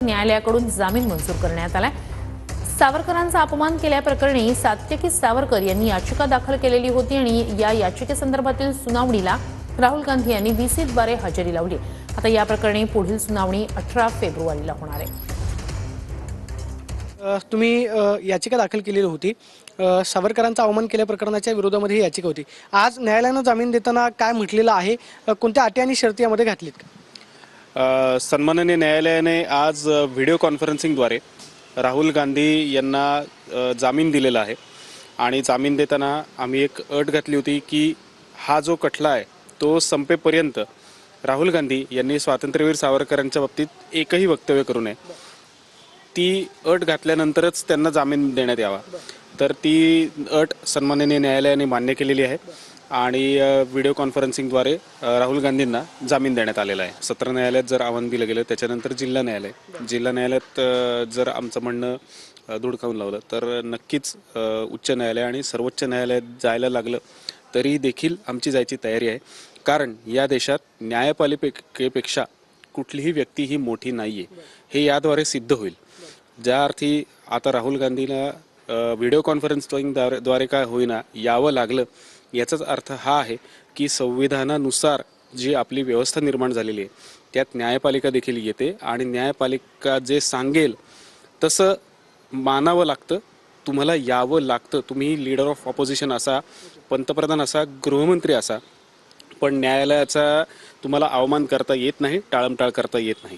न्यायालयाकडून जामीन मंजूर करण्यात आलाय। सावरकरांचा अपमान केल्याप्रकरणी सात्यकी सावरकर यांनी याचिका दाखल केलेली होती आणि या याचिकेसंदर्भातील सुनावणीला राहुल गांधी यांनी व्हीसीद्वारे हजेरी लावली। आता या प्रकरणी पुढील सुनावणी 18 फेब्रुवारीला होणार आहे। तुम्ही याचिका दाखल केलेली होती, सावरकरांचा अवमान केल्या प्रकरणाच्या विरोधामध्ये ही याचिका होती। आज न्यायालयाने जामीन देताना काय म्हटलेलं आहे, कोणत्या अटी आणि शर्ती यामध्ये घातलीत का? सन्माननीय न्यायालयाने आज व्हिडिओ कॉन्फरन्सिंगद्वारे राहुल गांधी यांना जामीन दिलेला आहे आणि जामीन देताना आम्ही एक अट घातली होती की हा जो खटला आहे तो संपेपर्यंत राहुल गांधी यांनी स्वातंत्र्यवीर सावरकरांच्या बाबतीत एकही वक्तव्य करू नये। ती अट घातल्यानंतरच त्यांना जामीन देण्यात यावा, तर ती अट सन्माननीय न्यायालयाने मान्य केलेली आहे आणि व्हिडिओ कॉन्फरन्सिंगद्वारे राहुल गांधींना जामीन देण्यात आलेला आहे। सत्र न्यायालयात जर आव्हान दिलं गेलं, त्याच्यानंतर जिल्हा न्यायालयात जर आमचं म्हणणं धुडकावून लावलं तर नक्कीच उच्च न्यायालय आणि सर्वोच्च न्यायालयात जायला लागलं तरी देखील आमची जायची तयारी आहे, कारण या देशात न्यायपालिकेपेक्षा कुठलीही व्यक्ती ही मोठी नाही आहे हे याद्वारे सिद्ध होईल। ज्या अर्थी आता राहुल गांधीला व्हिडिओ कॉन्फरन्सिंगद्वारे काय होईना यावं लागलं, याचाच अर्थ हा आहे की संविधानानुसार जी आपली व्यवस्था निर्माण झालेली आहे त्यात न्यायपालिका देखील येते आणि न्यायपालिका जे सांगेल तसं मानावं लागतं, तुम्हाला यावं लागतं। तुम्ही लीडर ऑफ ऑपोजिशन असा, पंतप्रधान असा, गृहमंत्री असा, पण न्यायालयाचा तुम्हाला अवमान करता येत नाही, टाळमटाळ करता येत नाही।